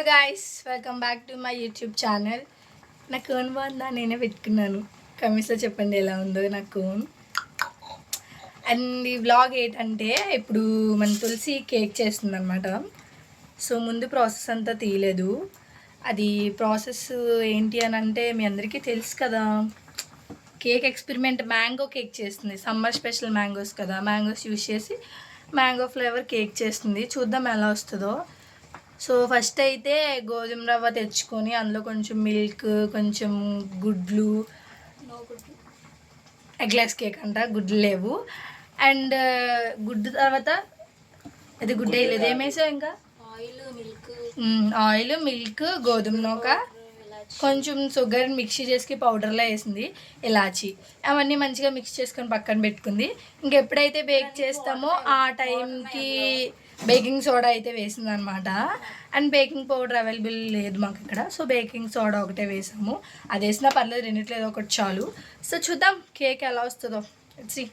Guys welcome back to my YouTube channel. నా cone బాగుందా? నేనే పెట్టుకున్నాను. కమెంట్స్లో చెప్పండి ఎలా ఉందో నా కోన్. అండ్ ఈ వ్లాగ్ ఏంటంటే ఇప్పుడు మన తులసి కేక్ చేస్తుంది అనమాట. సో ముందు ప్రాసెస్ అంతా తీయలేదు. అది ప్రాసెస్ ఏంటి అని అంటే మీ అందరికీ తెలుసు కదా, కేక్ ఎక్స్పెరిమెంట్ మ్యాంగో కేక్ చేస్తుంది. సమ్మర్ స్పెషల్ మ్యాంగోస్ కదా, మ్యాంగోస్ యూజ్ చేసి మ్యాంగో ఫ్లేవర్ కేక్ చేస్తుంది. చూద్దాం ఎలా వస్తుందో. సో ఫస్ట్ అయితే గోధుమ రవ్వ తెచ్చుకొని అందులో కొంచెం మిల్క్, కొంచెం గుడ్లు, ఎగ్లెస్ కేక్ అంట, గుడ్లు లేవు. అండ్ గుడ్డు తర్వాత అది గుడ్డ వేయలేదు, ఏమేసావు ఇంకా ఆయిల్, మిల్క్, గోధుమ నూక, కొంచెం షుగర్ మిక్సీ చేసి పౌడర్లో వేసింది, ఇలాచి, అవన్నీ మంచిగా మిక్స్ చేసుకొని పక్కన పెట్టుకుంది. ఇంకెప్పుడైతే బేక్ చేస్తామో ఆ టైంకి బేకింగ్ సోడా అయితే వేసింది అనమాట. అండ్ బేకింగ్ పౌడర్ అవైలబుల్ లేదు మాకు ఇక్కడ, సో బేకింగ్ సోడా ఒకటే వేసాము. అది వేసినా పర్లేదు, రెండిట్లేదు ఒకటి చాలు. సో చూద్దాం కేక్ ఎలా వస్తుందో. సి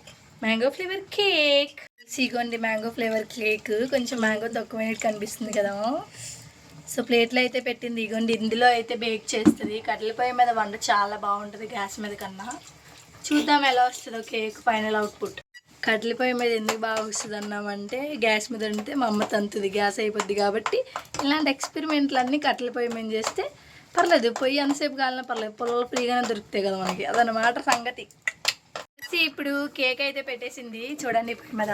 మ్యాంగో ఫ్లేవర్ కేక్, సీగోండి మ్యాంగో ఫ్లేవర్ కేక్. కొంచెం మ్యాంగో తక్కువైనట్టు కనిపిస్తుంది కదా. సో ప్లేట్లో అయితే పెట్టింది, ఇగోండి ఇందులో అయితే బేక్ చేస్తుంది. కట్టెల పొయ్యి మీద వంట చాలా బాగుంటుంది గ్యాస్ మీద కన్నా. చూద్దాం ఎలా వస్తుందో కేక్ ఫైనల్ అవుట్పుట్. కట్టెల పొయ్యి మీద ఎందుకు బాగా వస్తుంది అన్నామంటే, గ్యాస్ మీద ఉంటే మా అమ్మ తంతుంది, గ్యాస్ అయిపోద్ది కాబట్టి. ఇలాంటి ఎక్స్పెరిమెంట్లు అన్నీ కట్టెల పొయ్యి మీద చేస్తే పర్లేదు, పొయ్యి ఎంతసేపు కావాలన్నా పర్లేదు, పొలాలు ఫ్రీగానే దొరుకుతాయి కదా మనకి, అదనమాట సంగతి. ఇప్పుడు కేక్ అయితే పెట్టేసింది చూడండి పొయ్యి మీద.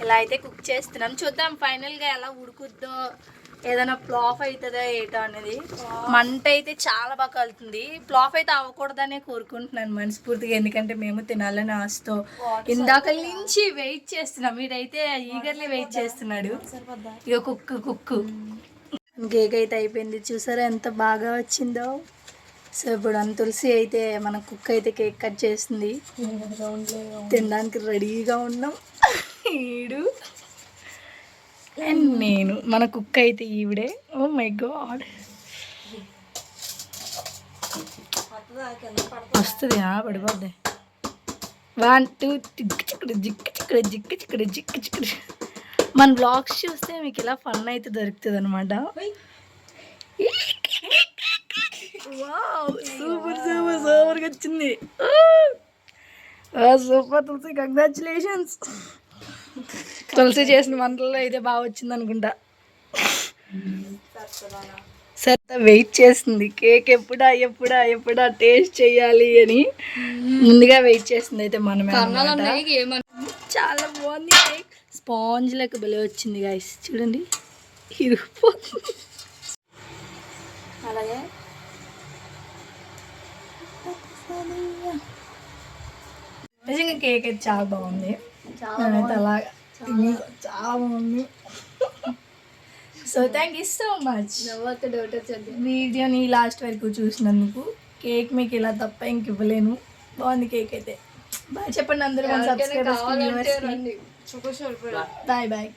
ఇలా అయితే కుక్ చేస్తున్నాం, చూద్దాం ఫైనల్గా ఎలా ఉడుకుద్దో, ఏదైనా ఫ్లాప్ అవుతుందా ఏటో అనేది. మంట అయితే చాలా బాగా కలుతుంది. ఫ్లాప్ అయితే అవ్వకూడదనే కోరుకుంటున్నాను మనస్ఫూర్తిగా, ఎందుకంటే మేము తినాలని ఆశతో ఇందాక నుంచి వెయిట్ చేస్తున్నాం. వీడైతే ఈగర్లీ వెయిట్ చేస్తున్నాడు. ఇక కుక్కు కేక్ అయితే అయిపోయింది, చూసారా ఎంత బాగా వచ్చిందో. సో ఇప్పుడు తులసి అయితే మన కుక్ అయితే కేక్ కట్ చేస్తుంది, తినడానికి రెడీగా ఉన్నాం. ఈడు అండ్ నేను, మన కుక్ అయితే ఈవిడే. ఓ మై గాడ్, వస్తుంది పడిపోద్ది. 1 2 జిక్కు. మన బ్లాగ్స్ చూస్తే మీకు ఇలా ఫన్ అయితే దొరుకుతుంది అనమాట. సూపర్గా వచ్చింది. సూపర్ తులసి, కంగ్రాచులేషన్స్. తులసి చేసిన వంటల్లో అయితే బాగా వచ్చింది అనుకుంటా. సరే వెయిట్ చేస్తుంది, కేక్ ఎప్పుడా టేస్ట్ చేయాలి అని ముందుగా వెయిట్ చేస్తుంది. అయితే మనమే చాలా బాగుంది కేక్, స్పాంజ్ లెక్క భలే వచ్చింది గైస్. చూడండి ఇరిగిపోతుంది. అలాగే నిజంగా కేక్ అయితే చాలా బాగుంది, అలాగా చాలా బాగుంది. So thank you so much వీడియోని లాస్ట్ వరకు చూసినందుకు. కేక్ మీకు ఇలా తప్ప ఇంక ఇవ్వలేను. బాగుంది కేక్ అయితే. బాయ్ చెప్పండి అందరూ, బాయ్ బాయ్.